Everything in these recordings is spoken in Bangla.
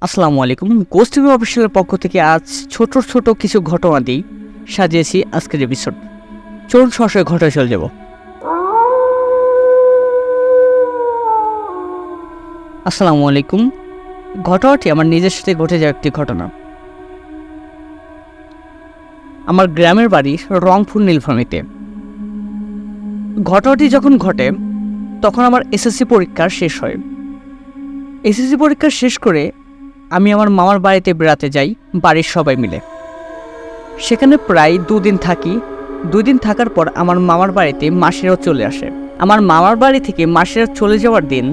আসসালামু আলাইকুম। গোস্ট টিভি অফিসিয়ালের পক্ষ থেকে আজ ছোট ছোট কিছু ঘটনা দিয়ে সাজিয়েছি আজকের এপিসোড। চলুন সরাসরি ঘটনায় চলে যাব। আসসালামু আলাইকুম। ঘটনাটি আমার নিজের সাথে ঘটে যাওয়া একটি ঘটনা। আমার গ্রামের বাড়ি রংপুর নীলফামারীতে। ঘটনাটি যখন ঘটে তখন আমার এসএসসি পরীক্ষা শেষ হয়। এসএসসি পরীক্ষা শেষ করে আমি আমার মামার বাড়িতে বেড়াতে যাই বাড়ির সবাই মিলে। সেখানে প্রায় 2 দিন থাকি। 2 দিন থাকার পর আমার মামার বাড়িতে মাসিরাও চলে আসে। আমার মামার বাড়ি থেকে মাসিরা চলে যাওয়ার দিন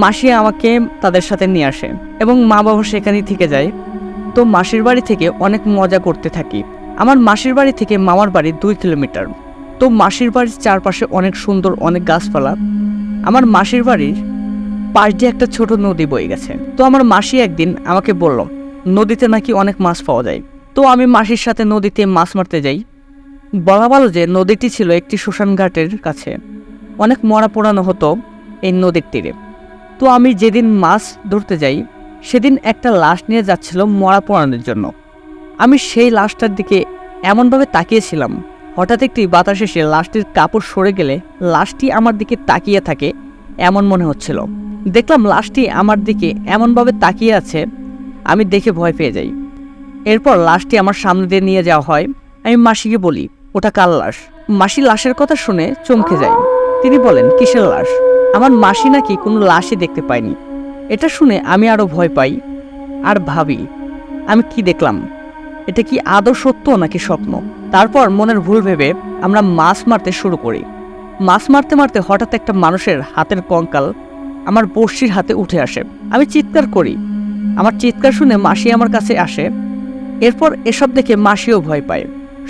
মাসি আমাকে তাদের সাথে নিয়ে আসে এবং মা বাবা সেখানেই থেকে যায়। তো মাসির বাড়ি থেকে অনেক মজা করতে থাকি। আমার মাসির বাড়ি থেকে মামার বাড়ি 2 কিলোমিটার। তো মাসির বাড়ির চারপাশে অনেক সুন্দর অনেক গাছপালা। আমার মাসির বাড়ির পাশ দিয়ে একটা ছোট নদী বয়ে গেছে। তো আমার মাসি একদিন আমাকে বলল নদীতে নাকি অনেক মাছ পাওয়া যায়। তো আমি মাসির সাথে নদীতে মাছ মারতে যাই। বলা ভালো যে নদীটি ছিল একটি শ্মশান ঘাটের কাছে। অনেক মরা পোড়ানো হতো এই নদীর তীরে। তো আমি যেদিন মাছ ধরতে যাই সেদিন একটা লাশ নিয়ে যাচ্ছিল মরা পোড়ানোর জন্য। আমি সেই লাশটার দিকে এমনভাবে তাকিয়েছিলাম, হঠাৎ একটি বাতাস এসে লাশটির কাপড় সরে গেলে লাশটি আমার দিকে তাকিয়ে থাকে এমন মনে হচ্ছিল। দেখলাম লাশটি আমার দিকে এমনভাবে তাকিয়ে আছে, আমি দেখে ভয় পেয়ে যাই। এরপর লাশটি আমার সামনে দিয়ে নিয়ে যাওয়া হয়। আমি মাসিকে বলি ওটা কার লাশ। মাসি লাশের কথা শুনে চমকে যায়। তিনি বলেন কিসের লাশ? আমার মাসি নাকি কোনো লাশই দেখতে পায়নি। এটা শুনে আমি আরও ভয় পাই আর ভাবি আমি কি দেখলাম, এটা কি আদৌ সত্য নাকি স্বপ্ন। তারপর মনের ভুল ভেবে আমরা মাছ মারতে শুরু করি। মাছ মারতে মারতে হঠাৎ একটা মানুষের হাতের কঙ্কাল আমার বড়শির হাতে উঠে আসে। আমি চিৎকার করি। আমার চিৎকার শুনে মাসি আমার কাছে আসে। এরপর এসব দেখে মাসিও ভয় পায়।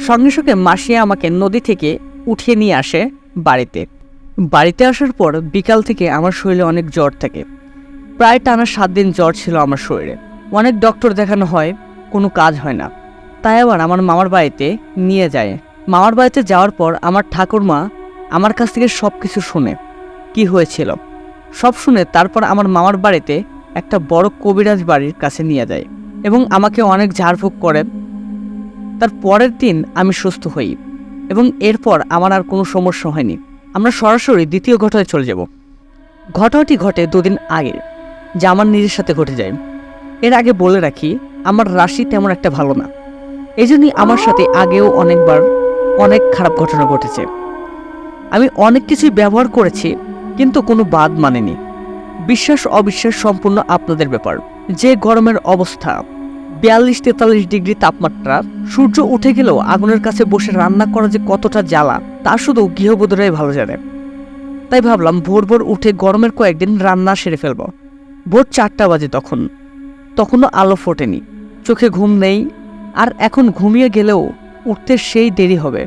সঙ্গে সঙ্গে মাসি আমাকে নদী থেকে উঠিয়ে নিয়ে আসে বাড়িতে। বাড়িতে আসার পর বিকাল থেকে আমার শরীরে অনেক জ্বর থাকে। প্রায় টানা 7 দিন জ্বর ছিল আমার শরীরে। অনেক ডক্টর দেখানো হয়, কোনো কাজ হয় না। তাই আবার আমার মামার বাড়িতে নিয়ে যায়। মামার বাড়িতে যাওয়ার পর আমার ঠাকুরমা আমার কাছ থেকে সব কিছু শুনে কি হয়েছিল সব শুনে তারপর আমার মামার বাড়িতে একটা বড় কবিরাজ বাড়ির কাছে নিয়ে যায় এবং আমাকে অনেক ঝাড়ফুঁক করে। তার পরের দিন আমি সুস্থ হই এবং এরপর আমার আর কোনো সমস্যা হয়নি। আমরা সরাসরি দ্বিতীয় ঘটনায় চলে যাব। ঘটনাটি ঘটে 2 দিন আগে, যা আমার নিজের সাথে ঘটে যায়। এর আগে বলে রাখি আমার রাশি তেমন একটা ভালো না, এই জন্যই আমার সাথে আগেও অনেকবার অনেক খারাপ ঘটনা ঘটেছে। আমি অনেক কিছুই ব্যবহার করেছি কিন্তু কোনো বাদ মানেনি। বিশ্বাস অবিশ্বাস সম্পূর্ণ আপনাদের ব্যাপার। যে গরমের অবস্থা 42-43 ডিগ্রি তাপমাত্রা, সূর্য উঠে গেলেও আগুনের কাছে বসে রান্না করা যে কতটা জ্বালা তা শুধু গৃহবধূরাই ভালো জানে। তাই ভাবলাম ভোর ভোর উঠে গরমের কয়েকদিন রান্না সেরে ফেলব। ভোর 4টা বাজে তখনও আলো ফোটেনি, চোখে ঘুম নেই, আর এখন ঘুমিয়ে গেলেও উঠতে সেই দেরি হবে।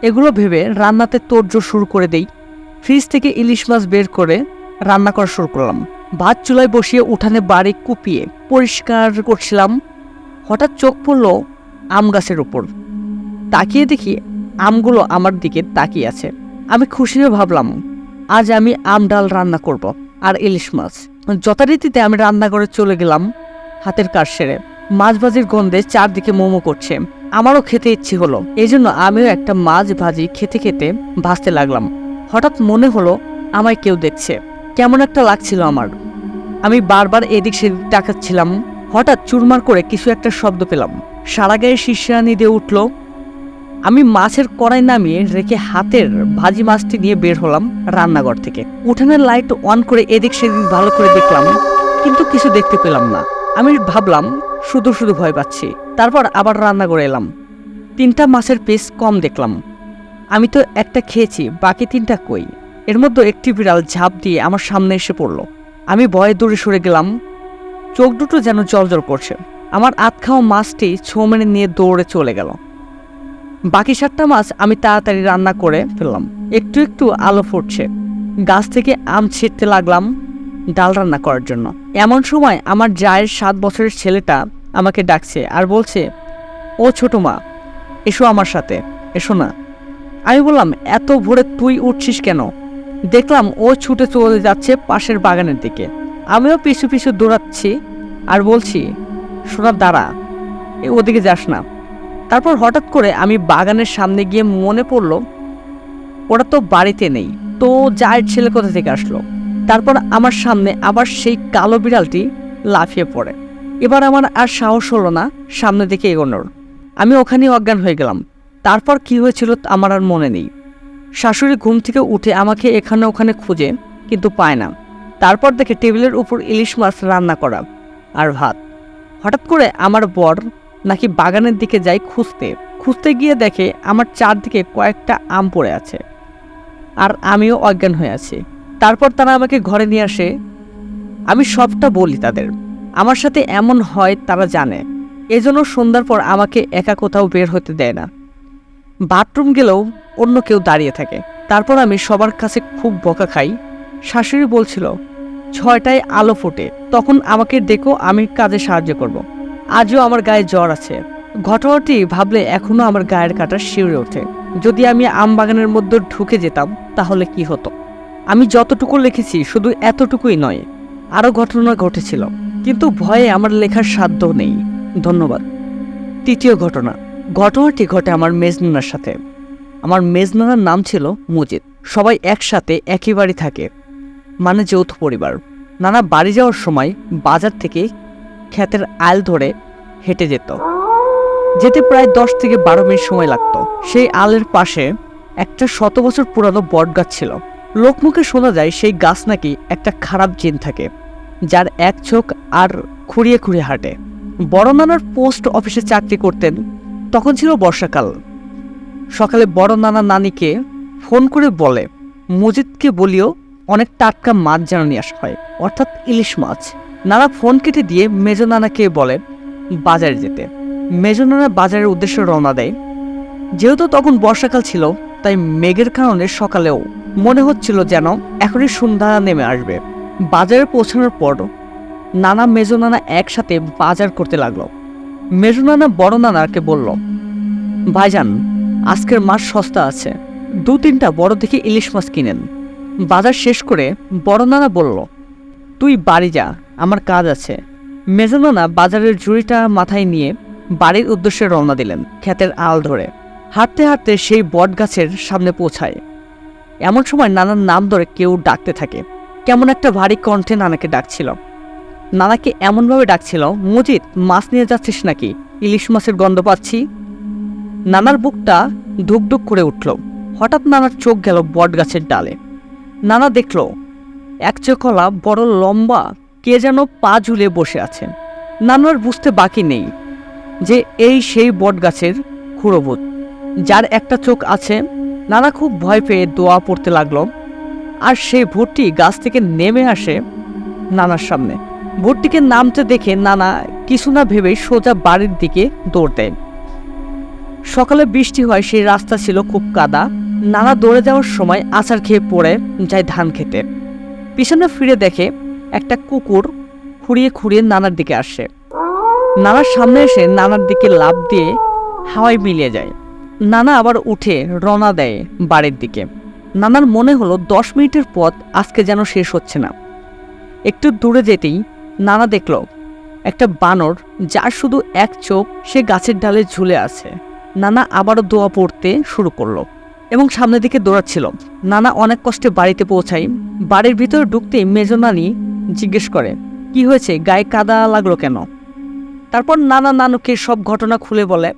এগুলো ভেবে রান্নাতে তোড়জোড় শুরু করে দেই। ফ্রিজ থেকে ইলিশ মাছ বের করে রান্না করা শুরু করলাম। ভাত চুলায় বসিয়ে উঠানে বাড়ি কুপিয়ে পরিষ্কার করছিলাম। হঠাৎ চোখ পড়ল আম গাছের উপর। তাকিয়ে দেখি আমগুলো আমার দিকে তাকিয়ে আছে। আমি খুশি হয়ে ভাবলাম আজ আমি আম ডাল রান্না করব আর ইলিশ মাছ। যথারীতিতে আমি রান্নাঘরে চলে গেলাম হাতের কাজ সেরে। মাছ ভাজির গন্ধে চারদিকে মোমো করছে। আমারও খেতে ইচ্ছে হলো, এই জন্য আমিও একটা মাছ ভাজি খেতে খেতে ভাজতে লাগলাম। হঠাৎ মনে হলো আমায় কেউ দেখছে, কেমন একটা লাগছিল আমার। আমি বারবার এদিক সেদিক তাকাচ্ছিলাম। হঠাৎ চুরমার করে কিছু একটা শব্দ পেলাম, সারা গায়ে শিরশিরানি দিয়ে উঠল। আমি মাছের কড়াই নামিয়ে রেখে হাতের ভাজি মাছটি নিয়ে বের হলাম রান্নাঘর থেকে। উঠানের লাইট অন করে এদিক সেদিক ভালো করে দেখলাম, কিন্তু কিছু দেখতে পেলাম না। আমি ভাবলাম শুধু শুধু ভয় পাচ্ছি। তারপর আবার রান্নাঘরে এলাম। 3টা মাছের পিস কম দেখলাম। আমি তো একটা খেয়েছি, বাকি 3টা কই? এর মধ্যে একটি বিড়াল ঝাঁপ দিয়ে আমার সামনে এসে পড়ল। আমি ভয়ে দূরে সরে গেলাম। চোখ দুটো যেন জলজল করছে। আমার আধখাওয়া মাছটি ছো মেরে নিয়ে দৌড়ে চলে গেল। বাকি 7টা মাছ আমি তাড়াতাড়ি রান্না করে ফেললাম। একটু একটু আলো ফুটছে। গাছ থেকে আম ছিঁড়তে লাগলাম ডাল রান্না করার জন্য। এমন সময় আমার জায়ের 7 বছরের ছেলেটা আমাকে ডাকছে আর বলছে, ও ছোট মা, এসো আমার সাথে, এসো না। আমি বললাম এত ভোরে তুই উঠছিস কেন? দেখলাম ও ছুটে চলে যাচ্ছে পাশের বাগানের দিকে। আমিও পিছু পিছু দৌড়াচ্ছি। আর বলছি, সোনা দাঁড়া, ওদিকে যাস না। তারপর হঠাৎ করে আমি বাগানের সামনে গিয়ে মনে পড়লো ওরা তো বাড়িতে নেই, তো জায়ের ছেলে কোথা থেকে আসলো। তারপর আমার সামনে আবার সেই কালো বিড়ালটি লাফিয়ে পড়ে। এবার আমার আর সাহস হলো না সামনের দিকে এগোনোর। আমি ওখানেই অজ্ঞান হয়ে গেলাম। তারপর কি হয়েছিল আমার আর মনে নেই। শাশুড়ি ঘুম থেকে উঠে আমাকে এখানে ওখানে খুঁজে কিন্তু পায় না। তারপর দেখে টেবিলের উপর ইলিশ মাছ রান্না করা আর ভাত। হঠাৎ করে আমার বর নাকি বাগানের দিকে যায় খুঁজতে গিয়ে দেখে আমার চারদিকে কয়েকটা আম পড়ে আছে, আর আমিও অজ্ঞান হয়ে আছি। তারপর তারা আমাকে ঘরে নিয়ে আসে। আমি সবটা বলি তাদের। আমার সাথে এমন হয় তারা জানে, এজন্য সন্ধ্যার পর আমাকে একা কোথাও বের হতে দেয় না। বাথরুম গেলেও অন্য কেউ দাঁড়িয়ে থাকে। তারপর আমি সবার কাছে খুব বকা খাই। শাশুড়ি বলছিল 6টায় আলো ফোটে, তখন আমাকে ডেকো, আমি কাজে সাহায্য করব। আজও আমার গায়ে জ্বর আছে। ঘটনাটি ভাবলে এখনো আমার গায়ের কাটা শিউরে ওঠে। যদি আমি আম বাগানের মধ্যে ঢুকে যেতাম তাহলে কি হতো। আমি যতটুকু লিখেছি শুধু এতটুকুই নয়, আরও ঘটনা ঘটেছিল, কিন্তু ভয়ে আমার লেখার সাধ্য নেই। ধন্যবাদ। তৃতীয় ঘটনাটি ঘটে আমার মেজনানার সাথে। আমার মেজনানার নাম ছিল মুজিদ। সবাই একসাথে একই বাড়ি থাকে, মানে যৌথ পরিবার। নানা বাড়ি যাওয়ার সময় বাজার থেকে ক্ষেতের আইল ধরে হেঁটে যেতে প্রায় 10 থেকে 12 মিনিট সময় লাগতো। সেই আলের পাশে একটা 100 বছর পুরানো বট গাছ ছিল। লোকমুখে শোনা যায় সেই গাছ নাকি একটা খারাপ জিন থাকে, যার এক চোখ আর খুঁড়িয়ে খুঁড়িয়ে হাঁটে। বড় নানার পোস্ট অফিসে চাকরি করতেন। তখন ছিল বর্ষাকাল। সকালে বড় নানা নানিকে ফোন করে বলে মজিদকে বলিও অনেক টাটকা মাছ যেন নিয়ে আসা হয়, অর্থাৎ ইলিশ মাছ। নানা ফোন কেটে দিয়ে মেজো নানাকে বলে বাজারে যেতে। মেজো নানা বাজারের উদ্দেশ্যে রওনা দেয়। যেহেতু তখন বর্ষাকাল ছিল, তাই মেঘের কারণে সকালেও মনে হচ্ছিল যেন এখনই সন্ধ্যা নেমে আসবে। বাজারে পৌঁছানোর পর নানা মেজো নানা একসাথে বাজার করতে লাগলো। মেজো নানা বড় নানাকে বলল, ভাইজান, আজকের মাছ সস্তা আছে, 2-3টা বড় দেখে ইলিশ মাছ কিনেন। বাজার শেষ করে বড় নানা বলল, তুই বাড়ি যা, আমার কাজ আছে। মেজো নানা বাজারের ঝুড়িটা মাথায় নিয়ে বাড়ির উদ্দেশ্যে রওনা দিলেন ক্ষেতের আল ধরে। হাঁটতে হাঁটতে সেই বট গাছের সামনে পৌঁছায়। এমন সময় নানার নাম ধরে কেউ ডাকতে থাকে। কেমন একটা ভারী কণ্ঠে নানাকে ডাকছিল। নানাকে এমনভাবে ডাকছিল, মজিদ, মাছ নিয়ে যাচ্ছিস নাকি? ইলিশ মাছের গন্ধ পাচ্ছি। নানার বুকটা ধুকধুক করে উঠল। হঠাৎ নানার চোখ গেল বট গাছের ডালে। নানা দেখল এক চোখলা বড় লম্বা কে যেন পা ঝুলে বসে আছে। নানার বুঝতে বাকি নেই যে এই সেই বট গাছের খুড়োভূত, যার একটা চোখ আছে। নানা খুব ভয় পেয়ে দোয়া পড়তে লাগলো, আর সেই ভূতটি গাছ থেকে নেমে আসে নানার সামনে। ভূতটিকে নামতে দেখে নানা কিছু না ভেবেই সোজা বাড়ির দিকে দৌড় দেয়। সকালে বৃষ্টি হয়, সেই রাস্তা ছিল খুব কাদা। নানা দৌড়ে যাওয়ার সময় আছাড় খেয়ে পড়ে যায় ধান খেতে। পিছনে ফিরে দেখে একটা কুকুর খুঁড়িয়ে খুঁড়িয়ে নানার দিকে আসে। নানার সামনে এসে নানার দিকে লাফ দিয়ে হাওয়ায় মিলিয়ে যায়। নানা আবার উঠে রওনা দেয় বাড়ির দিকে। নানার মনে হলো 10 মিনিটের পথ আজকে যেন শেষ হচ্ছে না। একটু দূরে যেতেই নানা দেখল একটা বানর, যার শুধু এক চোখ, সে গাছের ডালে ঝুলে আছে। নানা আবারও দোয়া পড়তে শুরু করলো এবং সামনের দিকে দৌড়াচ্ছিল। নানা অনেক কষ্টে বাড়িতে পৌঁছায়। বাড়ির ভিতরে ঢুকতেই মেজো নানি জিজ্ঞেস করে, কি হয়েছে, গায়ে কাদা লাগলো কেন? তারপর নানা নানুকে সব ঘটনা খুলে বলে।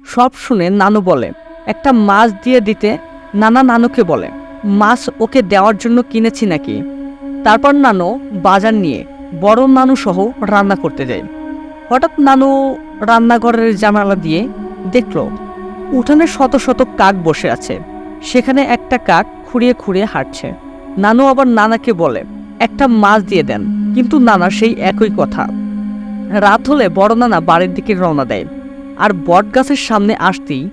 সব শুনে নানু বলে একটা মাছ দিয়ে দিতে। নানা নানুকে বলে মাছ ওকে দেওয়ার জন্য কিনেছি নাকি। তারপর নানু বাজার নিয়ে বড় নানু সহ রান্না করতে যায়। হঠাৎ নানু রান্নাঘরের জানালা দিয়ে দেখল উঠানে শত শত কাক বসে আছে। সেখানে একটা কাক খুঁড়িয়ে খুঁড়িয়ে হাঁটছে। নানু আবার নানাকে বলে একটা মাছ দিয়ে দেন, কিন্তু নানা সেই একই কথা। রাত হলে বড় নানা বাড়ির দিকে রওনা দেয়, আর বট গাছের সামনে আসতেই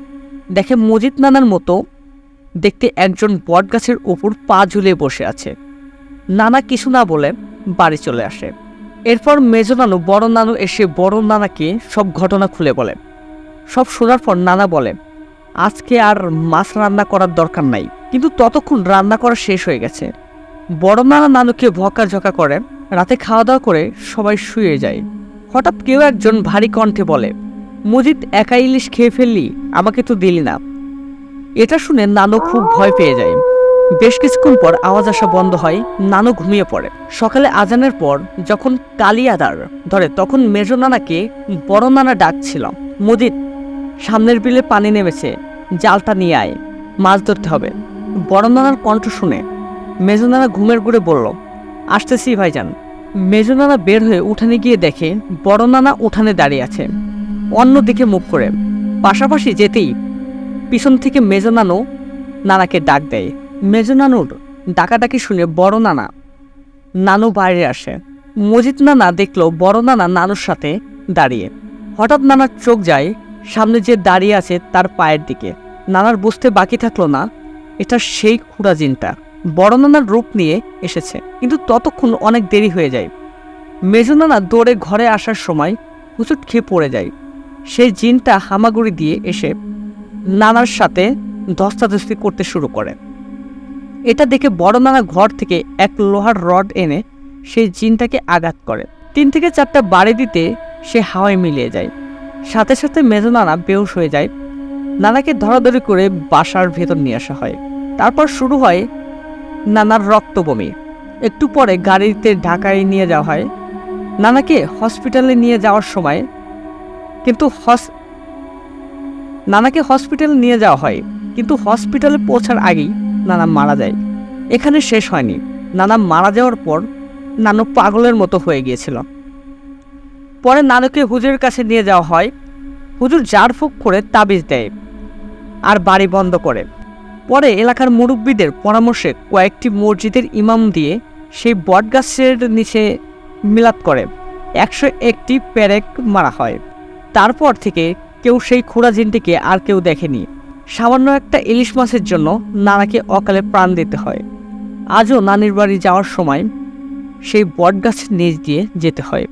দেখে মজিদ নানার মতো দেখতে একজন বট গাছের উপর পা ঝুলে বসে আছে। নানা কিছু না বলে বাড়ি চলে আসে। এরপর মেজো নানু বড় নানু এসে বড় নানাকে সব ঘটনা খুলে বলে। সব শোনার পর নানা বলে আজকে আর মাছ রান্না করার দরকার নাই, কিন্তু ততক্ষণ রান্না করা শেষ হয়ে গেছে। বড় নানা নানুকে বকাঝকা করে। রাতে খাওয়া দাওয়া করে সবাই শুয়ে যায়। হঠাৎ কেউ একজন ভারী কণ্ঠে বলে, মজিদ একা ইলিশ খেয়ে ফেললি, আমাকে তো দিলি না। এটা শুনে নানু খুব ভয় পেয়ে যায়। বেশ কিছুক্ষণ পর আওয়াজ আসা বন্ধ হয়, নানু ঘুমিয়ে পড়ে। সকালে আজানের পর যখন কালি আদার ধরে তখন মেজো নানাকে বড় নানা ডাকছিল, মজিদ, সামনের বিলে পানি নেমেছে, জালটা নিয়ে আয়, মাছ ধরতে হবে। বড় নানার কণ্ঠ শুনে মেজো নানা ঘুমের ঘুরে বলল, আসতেছি ভাইজান। মেজো নানা বের হয়ে উঠানে গিয়ে দেখে বড় নানা উঠানে দাঁড়িয়ে আছে, অন্যদিকে মুখ করে। পাশাপাশি যেতেই পিছন থেকে মেজো নানু নানাকে ডাক দেয়। মেজো নানুর ডাকাডাকি শুনে বড় নানু বাইরে আসে। মজিদ নানা দেখলো বড় নানা নানুর সাথে দাঁড়িয়ে। হঠাৎ নানার চোখ যায় সামনে যে দাঁড়িয়ে আছে তার পায়ের দিকে। নানার বুঝতে বাকি থাকলো না এটা সেই খুড়া জিনটা বড় নানার রূপ নিয়ে এসেছে। কিন্তু ততক্ষণ অনেক দেরি হয়ে যায়। মেজো নানা দৌড়ে ঘরে আসার সময় হুচুট খেয়ে পড়ে যায়। সেই জিনটা হামাগুড়ি দিয়ে এসে নানার সাথে ধস্তাধস্তি করতে শুরু করে। এটা দেখে বড় নানা ঘর থেকে এক লোহার রড এনে সেই জিনটাকে আঘাত করে। 3 থেকে 4টা বাড়ি দিতে সে হাওয়ায় মিলিয়ে যায়। সাথে সাথে মেজো নানা বেহুশ হয়ে যায়। নানাকে ধরাধরি করে বাসার ভেতর নিয়ে আসা হয়। তারপর শুরু হয় নানার রক্ত বমি। একটু পরে গাড়িতে ঢাকায় নিয়ে যাওয়া হয়। নানাকে হসপিটালে নিয়ে যাওয়ার সময় কিন্তু হসপিটালে পৌঁছার আগেই নানা মারা যায়। এখানে শেষ হয়নি। নানা মারা যাওয়ার পর নানু পাগলের মতো হয়ে গিয়েছিল। পরে নানুকে হুজুরের কাছে নিয়ে যাওয়া হয়। হুজুর ঝাড়ফুঁক করে তাবিজ দেয় আর বাড়ি বন্ধ করে। পরে এলাকার মুরব্বীদের পরামর্শে কয়েকটি মসজিদের ইমাম দিয়ে সেই বটগাছের নিচে মিলাদ করে 101টি পেরেক মারা হয়। তারপর থেকে কেউ সেই খুড়া জিনটিকে আর কেউ দেখেনি। সামান্য একটা ইলিশ মাছের জন্য নানাকে অকালে প্রাণ দিতে হয়। আজও নানির বাড়ি যাওয়ার সময় সেই বটগাছের নিচ দিয়ে যেতে হয়।